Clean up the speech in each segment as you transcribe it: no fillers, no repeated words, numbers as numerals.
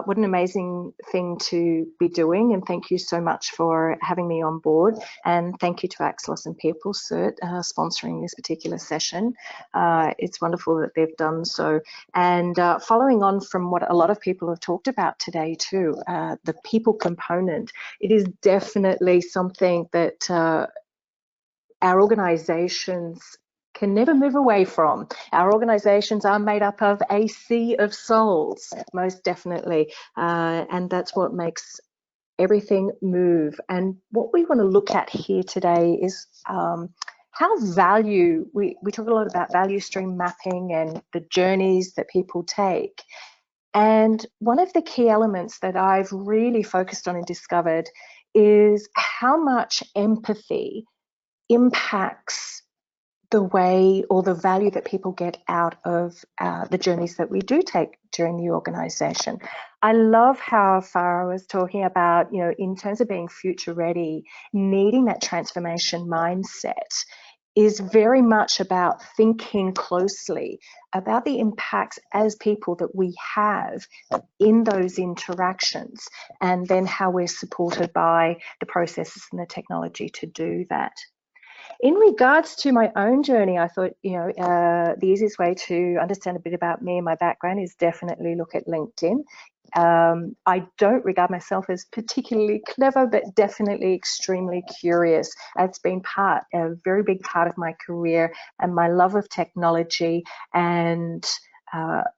What an amazing thing to be doing, and thank you so much for having me on board. And thank you to Axelos and PeopleCert sponsoring this particular session. It's wonderful that they've done so. And following on from what a lot of people have talked about today too, the people component, it is definitely something that our organisations can never move away from. Our organisations are made up of a sea of souls, most definitely, and that's what makes everything move. And what we want to look at here today is how value, we talk a lot about value stream mapping and the journeys that people take. And one of the key elements that I've really focused on and discovered is how much empathy impacts the way or the value that people get out of the journeys that we do take during the organisation. I love how Farah was talking about, you know, in terms of being future ready, needing that transformation mindset is very much about thinking closely about the impacts as people that we have in those interactions, and then how we're supported by the processes and the technology to do that. In regards to my own journey, I thought, you know, the easiest way to understand a bit about me and my background is definitely look at LinkedIn. I don't regard myself as particularly clever, but definitely extremely curious. It's been a very big part of my career and my love of technology and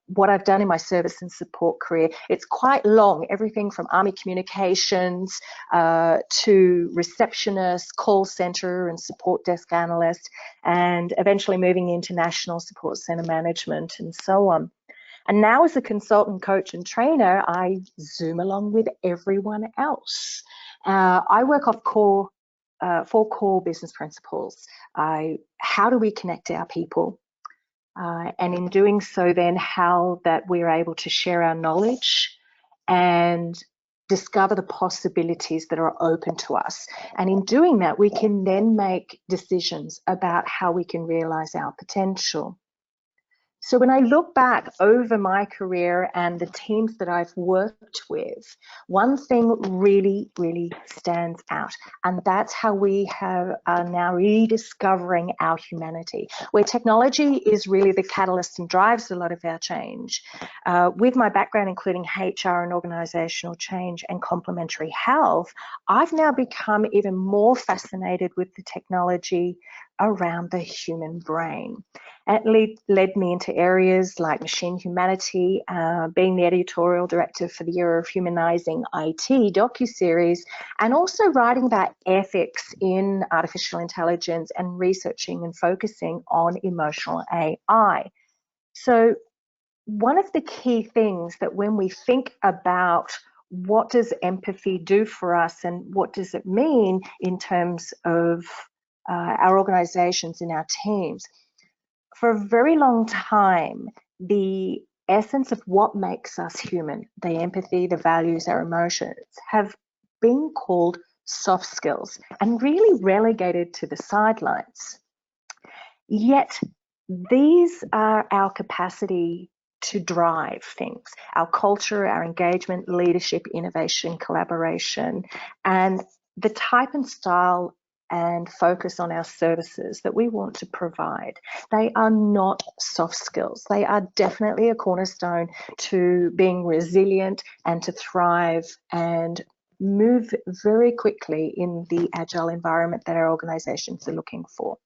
what I've done in my service and support career. It's quite long, everything from Army communications to receptionist, call center and support desk analyst, and eventually moving into national support center management and so on. And now as a consultant, coach and trainer, I Zoom along with everyone else. I work off four core business principles. How do we connect our people? And in doing so, then how that we're able to share our knowledge and discover the possibilities that are open to us. And in doing that, we can then make decisions about how we can realize our potential. So when I look back over my career and the teams that I've worked with, one thing really, really stands out, and that's how we are now rediscovering our humanity, where technology is really the catalyst and drives a lot of our change. With my background, including HR and organisational change and complementary health, I've now become even more fascinated with the technology around the human brain. It led me into areas like machine humanity, being the editorial director for the Year of Humanising IT docuseries, and also writing about ethics in artificial intelligence and researching and focusing on emotional AI. So one of the key things that when we think about what does empathy do for us and what does it mean in terms of our organisations and our teams, for a very long time, the essence of what makes us human, the empathy, the values, our emotions, have been called soft skills and really relegated to the sidelines. Yet these are our capacity to drive things, our culture, our engagement, leadership, innovation, collaboration, and the type and style and focus on our services that we want to provide. They are not soft skills. They are definitely a cornerstone to being resilient and to thrive and move very quickly in the agile environment that our organizations are looking for.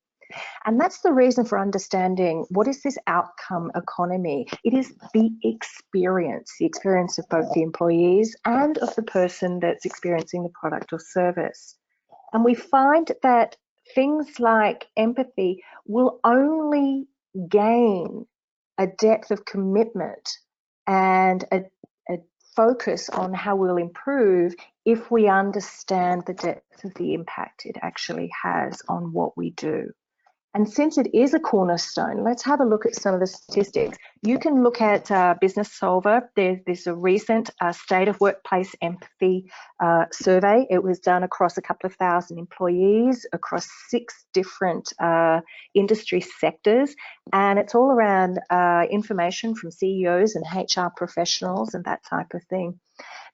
And that's the reason for understanding what is this outcome economy. It is the experience of both the employees and of the person that's experiencing the product or service. And we find that things like empathy will only gain a depth of commitment and a focus on how we'll improve if we understand the depth of the impact it actually has on what we do. And since it is a cornerstone, let's have a look at some of the statistics. You can look at Business Solver. There's a recent State of Workplace Empathy survey. It was done across a couple of thousand employees, across 6 different industry sectors. And it's all around information from CEOs and HR professionals and that type of thing.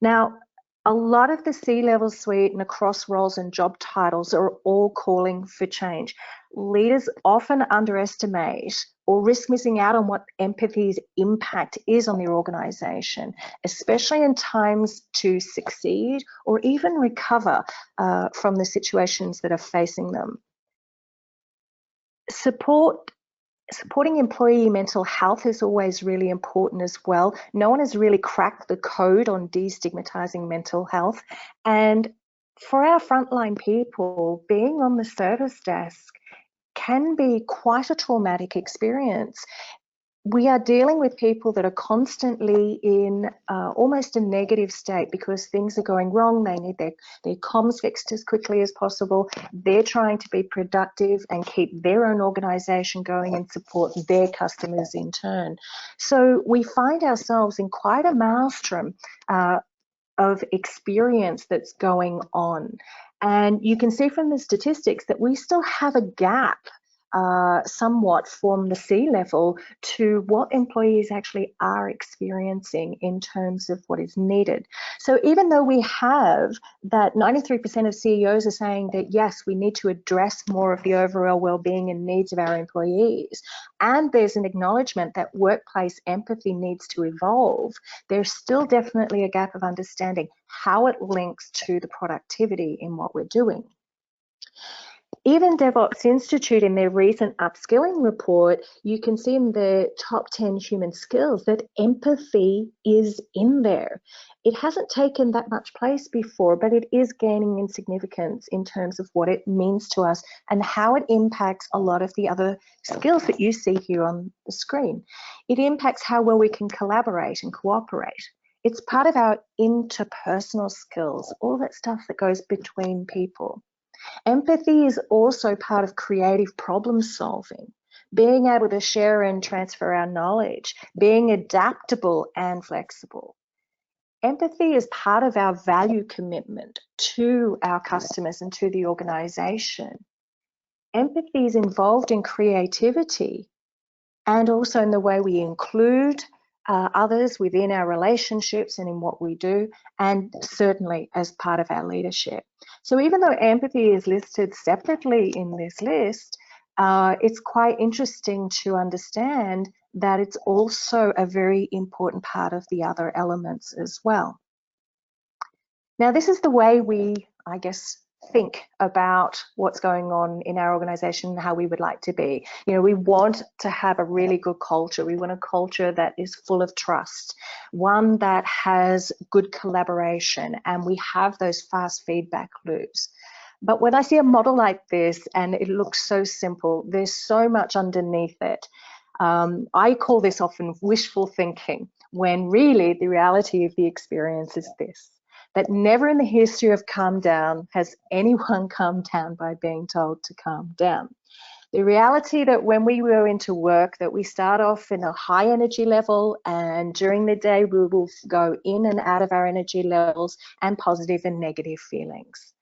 Now, a lot of the C-level suite and across roles and job titles are all calling for change. Leaders often underestimate or risk missing out on what empathy's impact is on their organisation, especially in times to succeed or even recover from the situations that are facing them. Supporting employee mental health is always really important as well. No one has really cracked the code on destigmatizing mental health. And for our frontline people, being on the service desk can be quite a traumatic experience. We are dealing with people that are constantly in almost a negative state because things are going wrong. They need their comms fixed as quickly as possible. They're trying to be productive and keep their own organisation going and support their customers in turn. So we find ourselves in quite a maelstrom of experience that's going on. And you can see from the statistics that we still have a gap somewhat from the C-level to what employees actually are experiencing in terms of what is needed. So even though we have that 93% of CEOs are saying that, yes, we need to address more of the overall well-being and needs of our employees, and there's an acknowledgement that workplace empathy needs to evolve, there's still definitely a gap of understanding how it links to the productivity in what we're doing. Even DevOps Institute, in their recent upskilling report, you can see in the top 10 human skills that empathy is in there. It hasn't taken that much place before, but it is gaining in significance in terms of what it means to us and how it impacts a lot of the other skills that you see here on the screen. It impacts how well we can collaborate and cooperate. It's part of our interpersonal skills, all that stuff that goes between people. Empathy is also part of creative problem solving, being able to share and transfer our knowledge, being adaptable and flexible. Empathy is part of our value commitment to our customers and to the organisation. Empathy is involved in creativity and also in the way we include others within our relationships and in what we do, and certainly as part of our leadership. So even though empathy is listed separately in this list, it's quite interesting to understand that it's also a very important part of the other elements as well. Now, this is the way we, I guess, think about what's going on in our organisation and how we would like to be. You know, we want to have a really good culture. We want a culture that is full of trust, one that has good collaboration, and we have those fast feedback loops. But when I see a model like this and it looks so simple, there's so much underneath it. I call this often wishful thinking, when really the reality of the experience is this: that never in the history of calm down has anyone calmed down by being told to calm down. The reality that when we go into work, that we start off in a high energy level, and during the day we will go in and out of our energy levels and positive and negative feelings.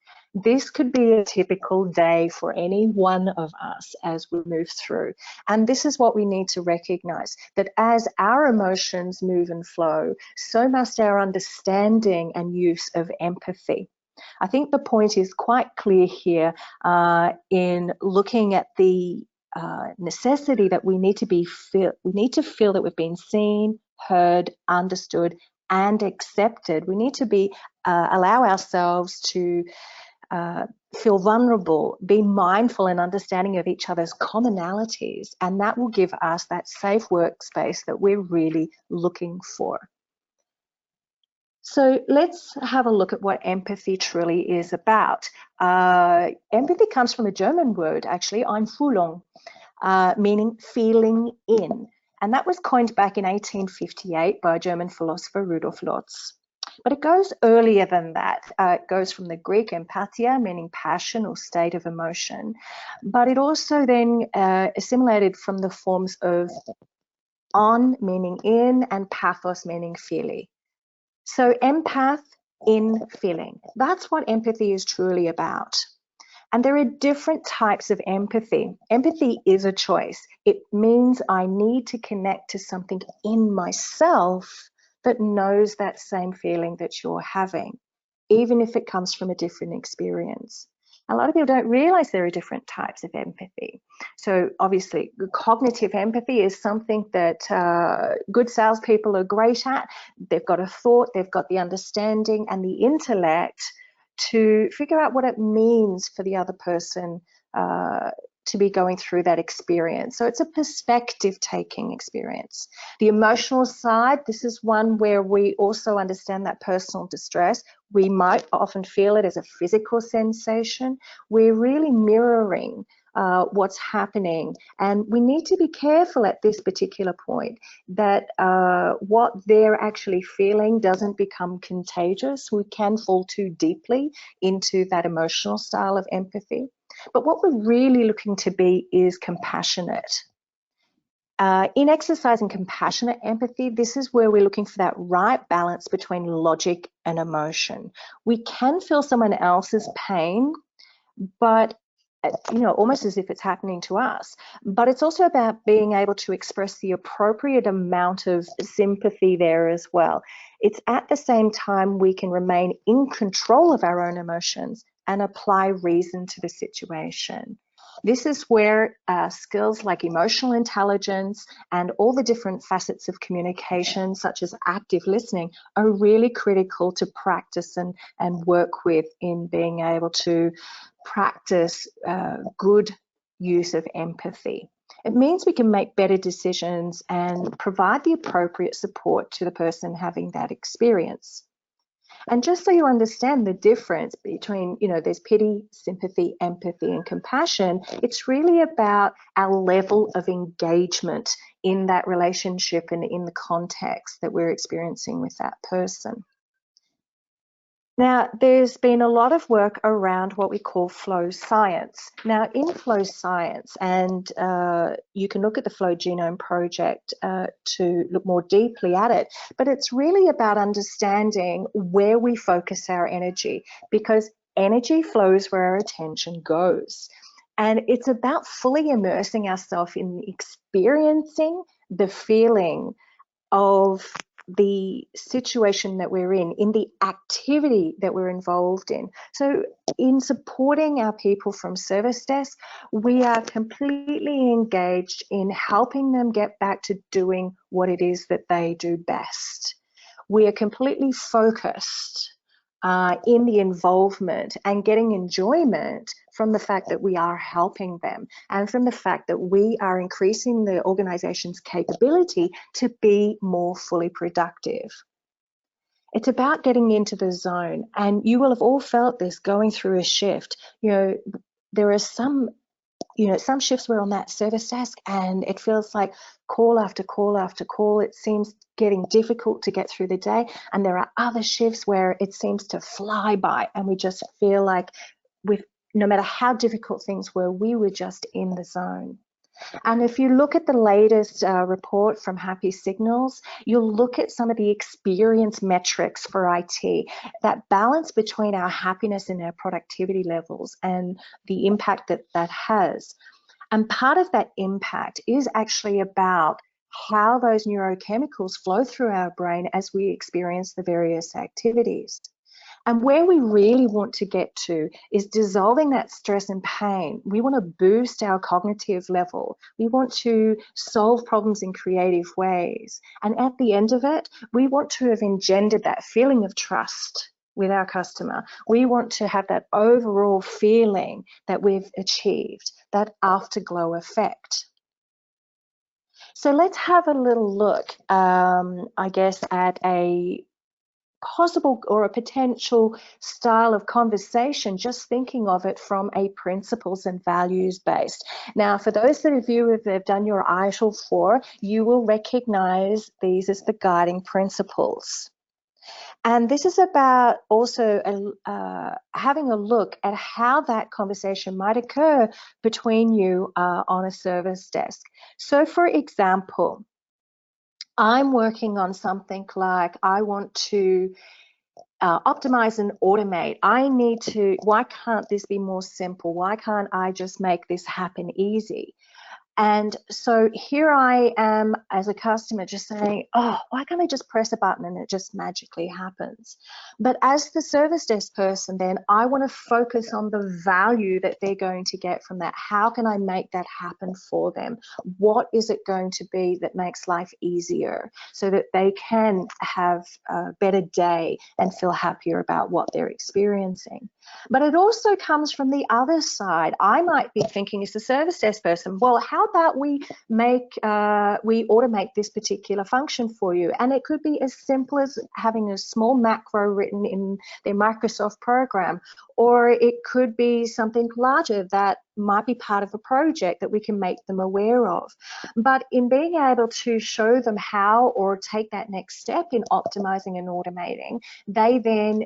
This could be a typical day for any one of us as we move through. And this is what we need to recognize, that as our emotions move and flow, so must our understanding and use of empathy. I think the point is quite clear here in looking at the necessity that we need to feel that we've been seen, heard, understood, and accepted. We need to allow ourselves to feel vulnerable, be mindful and understanding of each other's commonalities, and that will give us that safe workspace that we're really looking for. So let's have a look at what empathy truly is about. Empathy comes from a German word, actually, Einfühlung, meaning feeling in, and that was coined back in 1858 by German philosopher Rudolf Lotz. But it goes earlier than that. It goes from the Greek empathia, meaning passion or state of emotion, but it also then assimilated from the forms of on, meaning in, and pathos, meaning feeling. So empath, in, feeling. That's what empathy is truly about. And there are different types of empathy. Empathy is a choice. It means I need to connect to something in myself that knows that same feeling that you're having, even if it comes from a different experience. A lot of people don't realize there are different types of empathy. So obviously, cognitive empathy is something that good salespeople are great at. They've got a thought, they've got the understanding and the intellect to figure out what it means for the other person to be going through that experience. So it's a perspective-taking experience. The emotional side, this is one where we also understand that personal distress. We might often feel it as a physical sensation. We're really mirroring what's happening, and we need to be careful at this particular point that what they're actually feeling doesn't become contagious. We can fall too deeply into that emotional style of empathy. But what we're really looking to be is compassionate. In exercising compassionate empathy, this is where we're looking for that right balance between logic and emotion. We can feel someone else's pain, but almost as if it's happening to us. But it's also about being able to express the appropriate amount of sympathy there as well. It's at the same time we can remain in control of our own emotions and apply reason to the situation. This is where skills like emotional intelligence and all the different facets of communication, such as active listening, are really critical to practice and work with in being able to practice good use of empathy. It means we can make better decisions and provide the appropriate support to the person having that experience. And just so you understand the difference between, there's pity, sympathy, empathy, and compassion, it's really about our level of engagement in that relationship and in the context that we're experiencing with that person. Now, there's been a lot of work around what we call flow science. Now, in flow science, and you can look at the Flow Genome Project to look more deeply at it, but it's really about understanding where we focus our energy, because energy flows where our attention goes. And it's about fully immersing ourselves in experiencing the feeling of the situation that we're in the activity that we're involved in. So in supporting our people from service desk, we are completely engaged in helping them get back to doing what it is that they do best. We are completely focused in the involvement and getting enjoyment from the fact that we are helping them and from the fact that we are increasing the organization's capability to be more fully productive. It's about getting into the zone, and you will have all felt this going through a shift. There are some shifts we're on that service desk and it feels like call after call after call. It seems getting difficult to get through the day. And there are other shifts where it seems to fly by and we just feel like no matter how difficult things were, we were just in the zone. And if you look at the latest report from Happy Signals, you'll look at some of the experience metrics for IT, that balance between our happiness and our productivity levels and the impact that that has. And part of that impact is actually about how those neurochemicals flow through our brain as we experience the various activities. And where we really want to get to is dissolving that stress and pain. We want to boost our cognitive level. We want to solve problems in creative ways. And at the end of it, we want to have engendered that feeling of trust with our customer. We want to have that overall feeling that we've achieved, that afterglow effect. So let's have a little look, I guess, at a possible or a potential style of conversation, just thinking of it from a principles and values based. Now, for those of you who have done your ITIL 4, you will recognize these as the guiding principles. And this is about also having a look at how that conversation might occur between you on a service desk. So for example, I'm working on something like I want to optimize and automate. I need to, why can't this be more simple? Why can't I just make this happen easy? And so here I am as a customer just saying, oh, why can't I just press a button and it just magically happens? But as the service desk person, then I want to focus on the value that they're going to get from that. How can I make that happen for them? What is it going to be that makes life easier so that they can have a better day and feel happier about what they're experiencing? But it also comes from the other side. I might be thinking as a service desk person, well, how about we automate this particular function for you? And it could be as simple as having a small macro written in their Microsoft program, or it could be something larger that might be part of a project that we can make them aware of. But in being able to show them how or take that next step in optimizing and automating, they then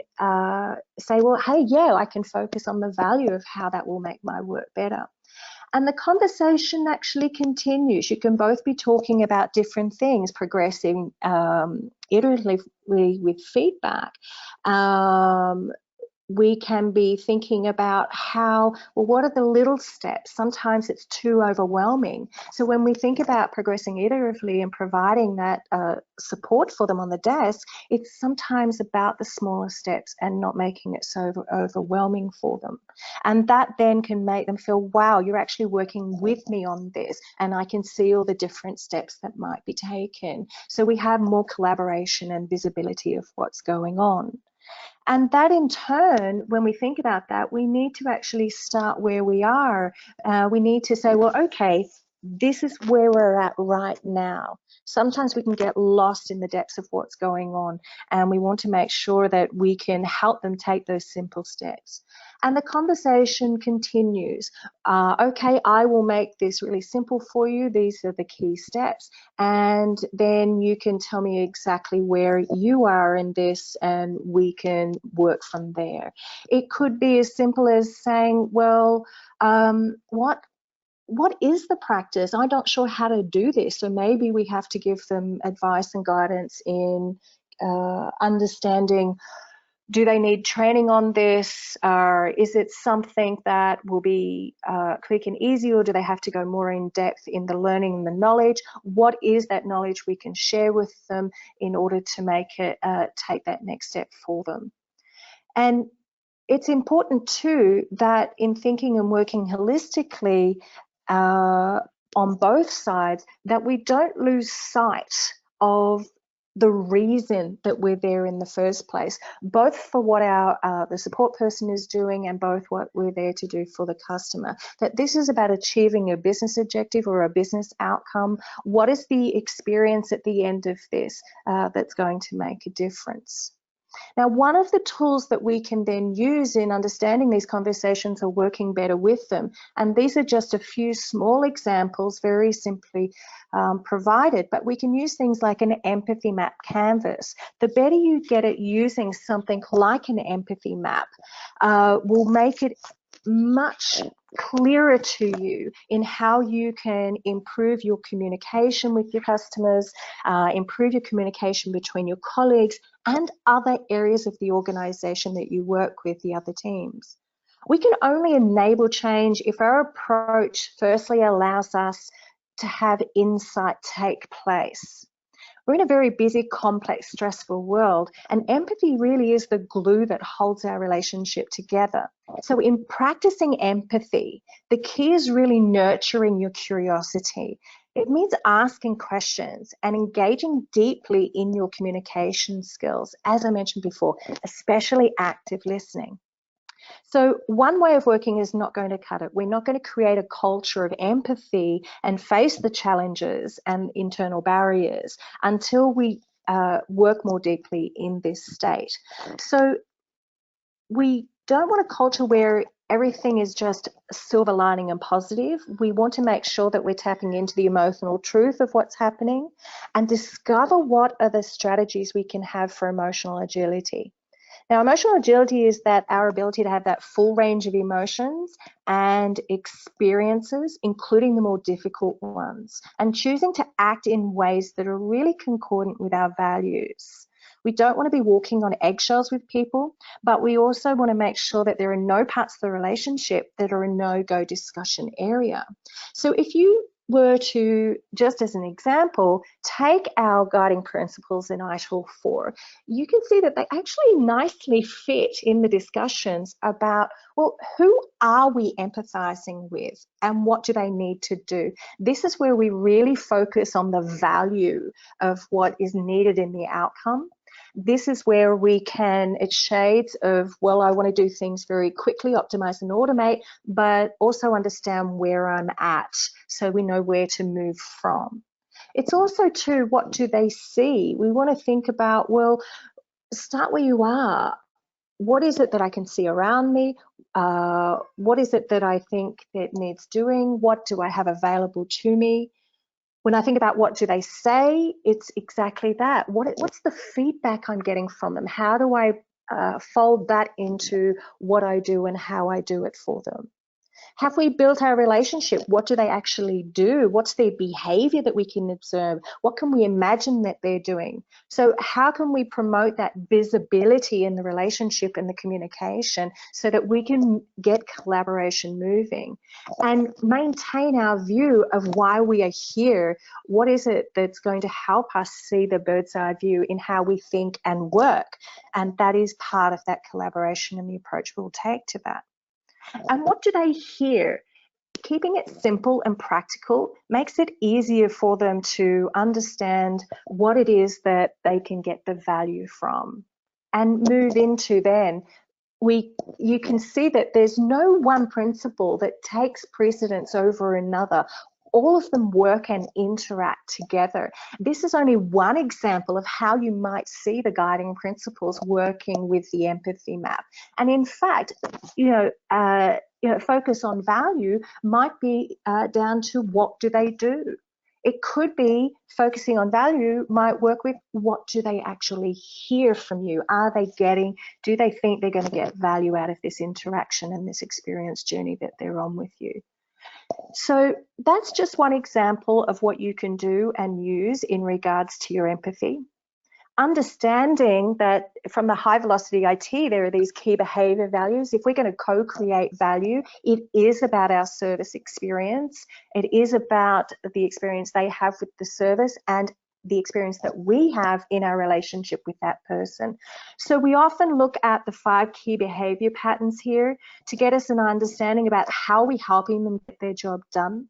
say, well, hey, yeah, I can focus on the value of how that will make my work better. And the conversation actually continues. You can both be talking about different things, progressing iteratively with feedback. We can be thinking about how, well, what are the little steps? Sometimes it's too overwhelming. So when we think about progressing iteratively and providing that support for them on the desk, it's sometimes about the smaller steps and not making it so overwhelming for them. And that then can make them feel, wow, you're actually working with me on this, and I can see all the different steps that might be taken. So we have more collaboration and visibility of what's going on. And that in turn, when we think about that, we need to actually start where we are. We need to say, well, okay, this is where we're at right now. Sometimes we can get lost in the depths of what's going on, and we want to make sure that we can help them take those simple steps. And the conversation continues. Okay, I will make this really simple for you. These are the key steps. And then you can tell me exactly where you are in this, and we can work from there. It could be as simple as saying, well, what is the practice? I'm not sure how to do this. So maybe we have to give them advice and guidance in understanding, do they need training on this? Is it something that will be quick and easy, or do they have to go more in depth in the learning and the knowledge? What is that knowledge we can share with them in order to make it take that next step for them? And it's important too that in thinking and working holistically on both sides, that we don't lose sight of the reason that we're there in the first place, both for what the support person is doing and both what we're there to do for the customer. That this is about achieving a business objective or a business outcome. What is the experience at the end of this that's going to make a difference? Now, one of the tools that we can then use in understanding these conversations or working better with them, and these are just a few small examples, very simply provided, but we can use things like an empathy map canvas. The better you get at using something like an empathy map will make it much clearer to you in how you can improve your communication with your customers, improve your communication between your colleagues and other areas of the organization that you work with, the other teams. We can only enable change if our approach firstly allows us to have insight take place. We're in a very busy, complex, stressful world, and empathy really is the glue that holds our relationship together. So in practicing empathy, the key is really nurturing your curiosity. It means asking questions and engaging deeply in your communication skills, as I mentioned before, especially active listening. So one way of working is not going to cut it. We're not going to create a culture of empathy and face the challenges and internal barriers until we work more deeply in this state. So we don't want a culture where everything is just silver lining and positive. We want to make sure that we're tapping into the emotional truth of what's happening and discover what are the strategies we can have for emotional agility. Now, emotional agility is that our ability to have that full range of emotions and experiences, including the more difficult ones, and choosing to act in ways that are really concordant with our values. We don't want to be walking on eggshells with people, but we also want to make sure that there are no parts of the relationship that are a no-go discussion area. So if you were to, just as an example, take our guiding principles in ITIL 4, you can see that they actually nicely fit in the discussions about, well, who are we empathizing with and what do they need to do? This is where we really focus on the value of what is needed in the outcome. This is where we can, it's shades of, well, I want to do things very quickly, optimize and automate, but also understand where I'm at so we know where to move from. It's also too, what do they see? We want to think about, well, start where you are. What is it that I can see around me? What is it that I think that needs doing? What do I have available to me? When I think about what do they say, it's exactly that. What's the feedback I'm getting from them? How do I fold that into what I do and how I do it for them? Have we built our relationship? What do they actually do? What's their behavior that we can observe? What can we imagine that they're doing? So how can we promote that visibility in the relationship and the communication so that we can get collaboration moving and maintain our view of why we are here? What is it that's going to help us see the bird's eye view in how we think and work? And that is part of that collaboration and the approach we'll take to that. And what do they hear? Keeping it simple and practical makes it easier for them to understand what it is that they can get the value from and move into then. You can see that there's no one principle that takes precedence over another. All of them work and interact together. This is only one example of how you might see the guiding principles working with the empathy map. And in fact, focus on value might be down to what do they do. It could be focusing on value might work with what do they actually hear from you? Do they think they're going to get value out of this interaction and this experience journey that they're on with you? So that's just one example of what you can do and use in regards to your empathy. Understanding that from the high velocity IT, there are these key behavior values. If we're going to co-create value, it is about our service experience. It is about the experience they have with the service and the experience that we have in our relationship with that person. So we often look at the 5 key behavior patterns here to get us an understanding about how we're helping them get their job done.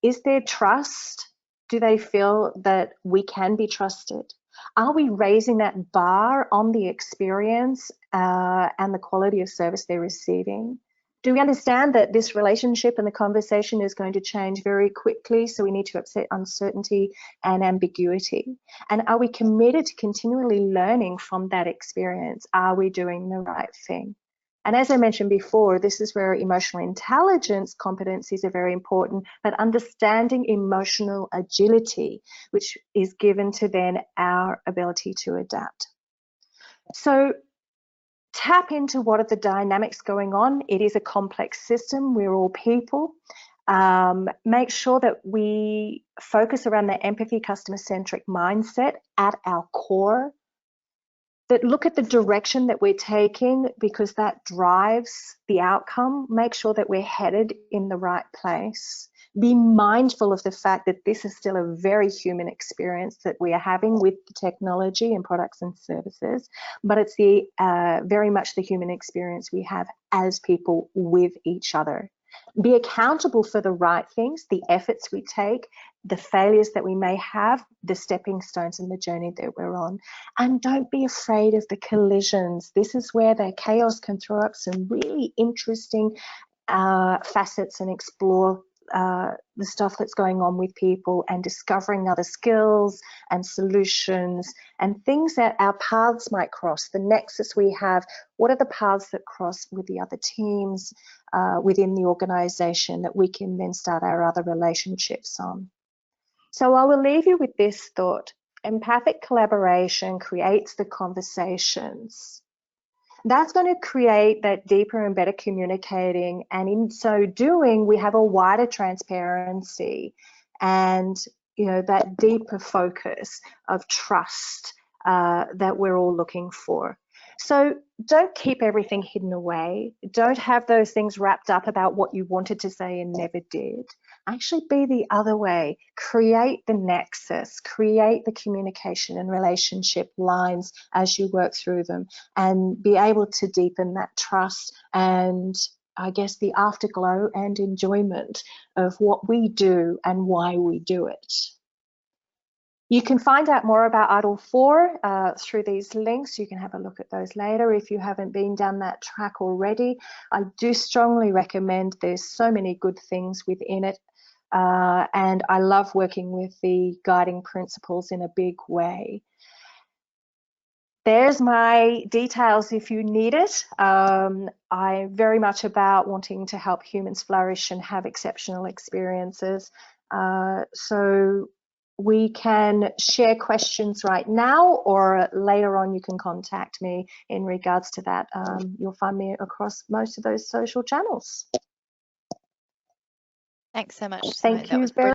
Is there trust? Do they feel that we can be trusted? Are we raising that bar on the experience and the quality of service they're receiving? Do we understand that this relationship and the conversation is going to change very quickly, so we need to accept uncertainty and ambiguity? And are we committed to continually learning from that experience? Are we doing the right thing? And as I mentioned before, this is where emotional intelligence competencies are very important, but understanding emotional agility, which is given to then our ability to adapt. So tap into what are the dynamics going on. It is a complex system. We're all people. Make sure that we focus around the empathy, customer-centric mindset at our core. That look at the direction that we're taking because that drives the outcome. Make sure that we're headed in the right place. Be mindful of the fact that this is still a very human experience that we are having with the technology and products and services, but it's the very much the human experience we have as people with each other. Be accountable for the right things, the efforts we take, the failures that we may have, the stepping stones in the journey that we're on. And don't be afraid of the collisions. This is where the chaos can throw up some really interesting facets and explore the stuff that's going on with people and discovering other skills and solutions and things that our paths might cross, the nexus we have, what are the paths that cross with the other teams within the organisation that we can then start our other relationships on. So I will leave you with this thought. Empathic collaboration creates the conversations. That's going to create that deeper and better communicating, and in so doing we have a wider transparency and that deeper focus of trust that we're all looking for. So don't keep everything hidden away. Don't have those things wrapped up about what you wanted to say and never did. Actually be the other way. Create the nexus, create the communication and relationship lines as you work through them, and be able to deepen that trust and I guess the afterglow and enjoyment of what we do and why we do it. You can find out more about ITIL 4 through these links. You can have a look at those later if you haven't been down that track already. I do strongly recommend. There's so many good things within it. And I love working with the guiding principles in a big way. There's my details if you need it. I'm very much about wanting to help humans flourish and have exceptional experiences. So we can share questions right now, or later on you can contact me in regards to that. You'll find me across most of those social channels. Thanks so much, Simone. Thank you very much.